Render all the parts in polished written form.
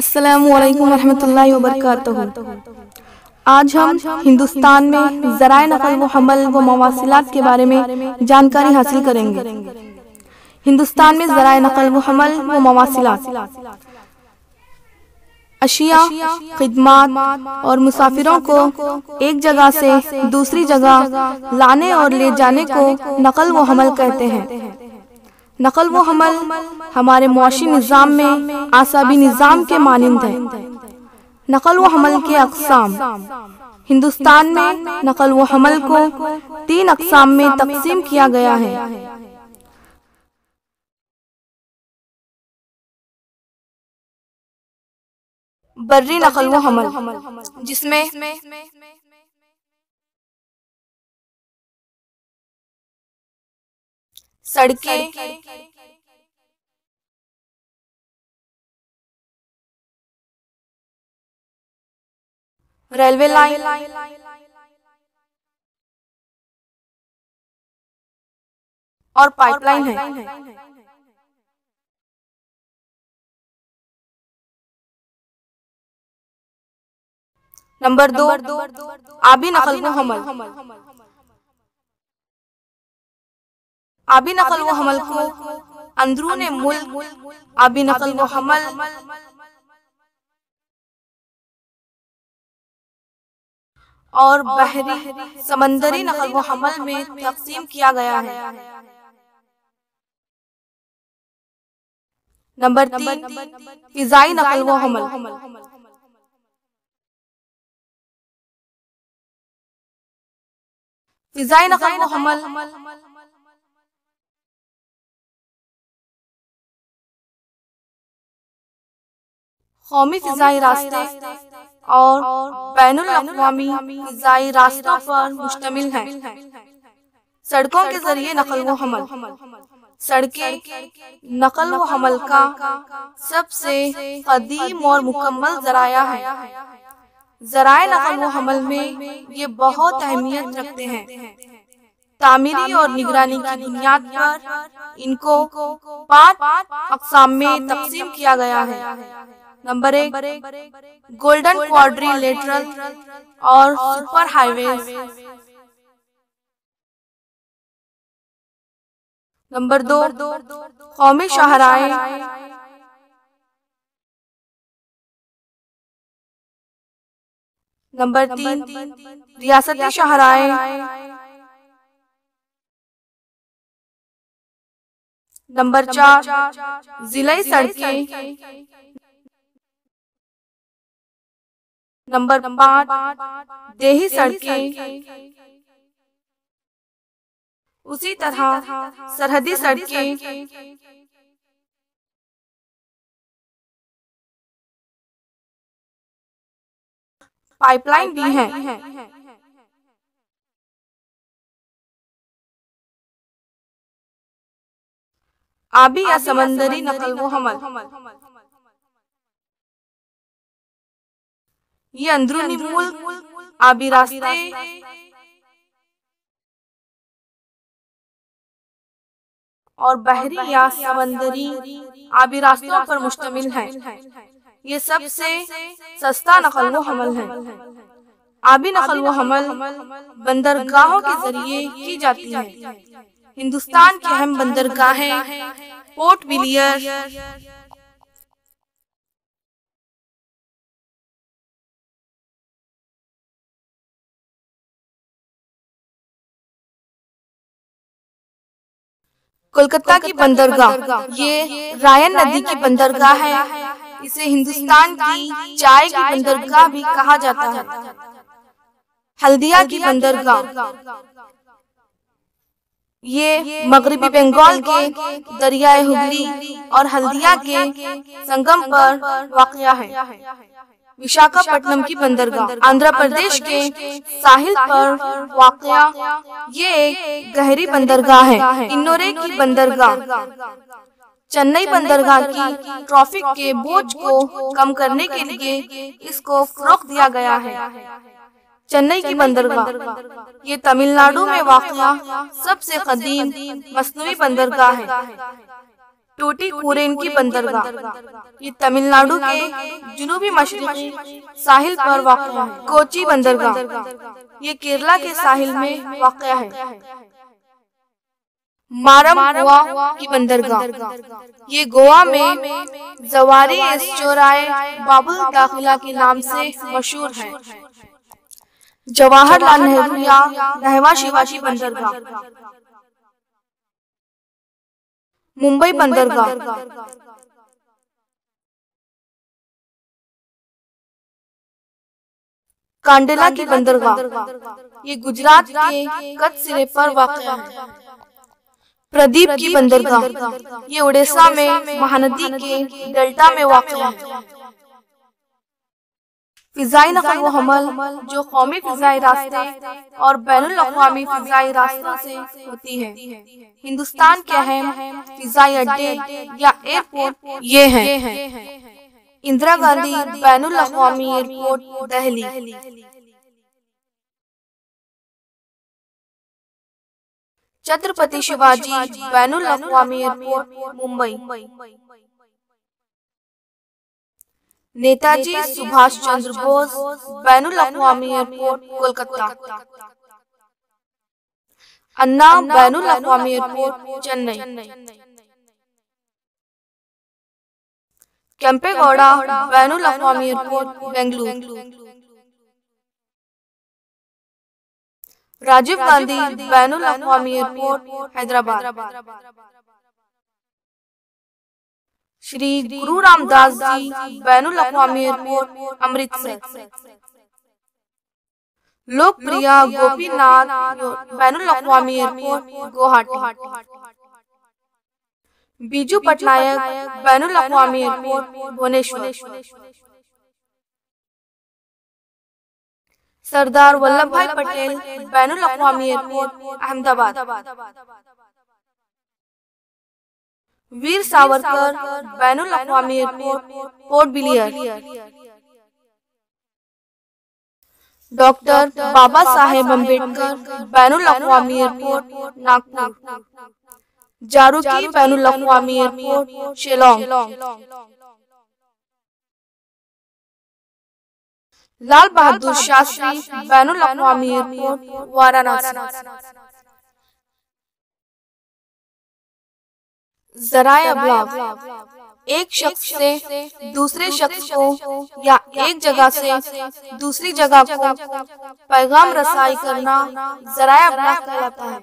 अस्सलामुअलैकुम वरहमतुल्लाहि वबरकातुहू। आज हम हिंदुस्तान में ज़राए नक़ल व हमल व मवासिलात के बारे में जानकारी हासिल करेंगे। हिंदुस्तान में ज़राए नक़ल व हमल व मवासिलात अशिया, खिदमात और मुसाफिरों को एक जगह से दूसरी जगह लाने और ले जाने को नक़ल व हमल कहते हैं। नक़ल व हमल हमारे मुआशी निज़ाम में आसाबी निज़ाम के मानिंद है। नक़ल व हमल के अक़साम। हिंदुस्तान में नक़ल व हमल को 3 अक़साम में तक़सीम किया गया है। बर्री नक़ल व हमल, जिसमें सड़कें, रेलवे लाइन, और पाइपलाइन है। नंबर 2, आबी नक़ल व हमल। आबी नक़ल व हमल को अंदरूने मुल्क आबी नक़ल व हमल और बहरी समंदरी नक़ल व हमल में तक़सीम किया गया है। नंबर 3, फ़िज़ाई नक़ल व हमल। फ़िज़ाई नक़ल व हमल कौमी फ़िज़ाई रास्ते और बैनुल अक़वामी फ़िज़ाई रास्तों पर मुश्तमिल है। सड़कों के जरिए नक़ल व हमल। सड़कें नक़ल व हमल का सबसे क़दीम और मुकम्मल ज़राया है। ज़राए नक़ल व हमल में ये बहुत अहमियत रखते हैं। तामीरी और निगरानी की बुनियाद पर इनको 5 अक़साम में तक़सीम किया गया है। नंबर 1, गोल्डन क्वाड्रिलेटरल और सुपर हाईवेज। नंबर 2, कौमी शाहराए। नंबर 3, रियासती शाहराए। नंबर 4, जिलाई सड़कें। नंबर 5, देही सड़कें। उसी तरह सरहदी सड़कें। पाइपलाइन भी हैं। आबी या समंदरी नक़ल व हमल। ये अंदरूनी मुल्क आबी रास्ते और बहरी या समंदरी आबी रास्तों पर मुश्तमिल है। ये सबसे सस्ता नक़ल व हमल है। आबी नक़ल व हमल बंदरगाहों के जरिए की जाती है। हिंदुस्तान की अहम बंदरगाहें पोर्ट विलियर, कोलकाता की बंदरगाह, ये रायन नदी की बंदरगाह है। इसे हिंदुस्तान की चाय की बंदरगाह भी कहा जाता है। हल्दिया की बंदरगाह, ये मगरबी बंगाल के दरियाए हुगली और हल्दिया के संगम पर वाक़या है। विशाखापट्टनम की बंदरगाह, आंध्र प्रदेश के साहिल पर वाक़या ये एक गहरी बंदरगाह है। इन्नोरे की बंदरगाह, चेन्नई बंदरगाह की ट्रैफिक के बोझ को कम करने के लिए इसको फ़रोग़ दिया गया है। चेन्नई की बंदरगाह, ये तमिलनाडु में वाक़या सबसे क़दीम मसनूई बंदरगाह है। टूटीकोरिन की बंदरगाह। ये तमिलनाडु के जुनूबी मशरिकी साहिल पर वाक़या है। कोची बंदरगाह, ये केरला के साहिल में वाक़या है। मारमगुआ की बंदरगाह, ये गोवा में जवारी एस्चोराय बाबुल दाखिला के नाम से मशहूर है। जवाहरलाल नेहरू या रहवा शिवाजी बंदरगाह। मुंबई बंदरगाह, कांडला की बंदरगाह, ये गुजरात के कच्छ सिरे पर वाक़या है। प्रदीप की बंदरगाह, ये उड़ीसा में महानदी के डेल्टा में वाक़या है। फिजाई नकल व हमल, जो कौमी फिजाई रास्ते और बैनुल अक़वामी फिजाई रास्तों से होती है। हिंदुस्तान के अहम फिजाई अड्डे या एयरपोर्ट ये हैं: इंदिरा गांधी बैनुल अक़वामी एयरपोर्ट दिल्ली, छत्रपति शिवाजी बैनुल अक़वामी एयरपोर्ट मुंबई, नेताजी सुभाष चंद्र बोस बैनुल अक़वामी एयरपोर्ट कोलकाता, अन्ना बैनुल अक़वामी एयरपोर्ट चेन्नई, केम्पेगौड़ा बैनुल अक़वामी एयरपोर्ट बेंगलुरु, राजीव गांधी बैनुल अक़वामी एयरपोर्ट हैदराबाद, श्री गुरु रामदास जी बैनुल अक़वामी एयरपोर्ट अमृतसर, लोकप्रिय गोपीनाथ बैनुल अक़वामी एयरपोर्ट गुवाहाटी, बीजू पटनायक बैनुल अक़वामी एयरपोर्ट भुवनेश्वर, सरदार वल्लभ भाई पटेल बैनुल अक़वामी एयरपोर्ट अहमदाबाद, वीर सावरकर बैनुल अक़वामी airport port Blair, doctor Baba Saheb Ambedkar बैनुल अक़वामी एयरपोर्ट नागपुर, जारूकी बैनुल अक़वामी एयरपोर्ट शिलांग, लाल बहादुर शास्त्री बैनुल अक़वामी एयरपोर्ट वाराणसी, ज़राए अबलाग, एक शख्स से दूसरे शख्स को या एक जगह से दूसरी जगह को पैगाम रसाई करना ज़राए अबलाग कहलाता है।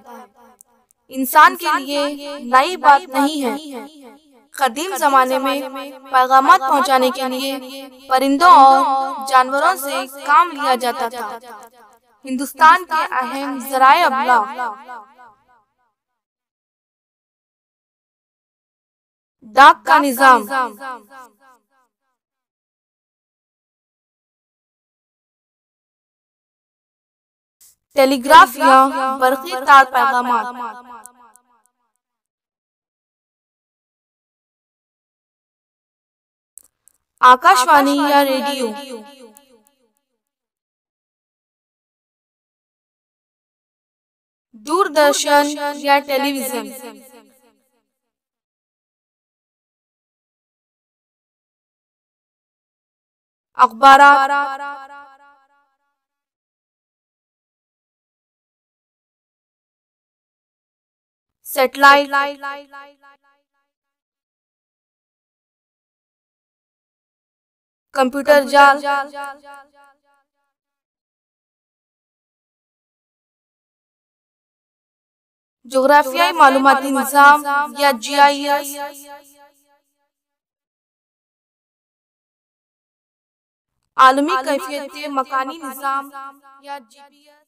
इंसान के लिए नई बात नहीं है। कदीम जमाने में पैगामात पहुंचाने के लिए परिंदों और जानवरों से काम लिया जाता था। हिंदुस्तान के अहम ज़राए अबलाग: डाक का निजाम, टेलीग्राफ या बरक़ी तार पैगामात, आकाशवाणी या रेडियो, दूरदर्शन या टेलीविजन, अखबारात, सैटेलाइट, कंप्यूटर जाल, जोग्राफियाई मालूमाती निज़ाम या GIS, आलमी कैफियत मकानी निज़ाम या GPS।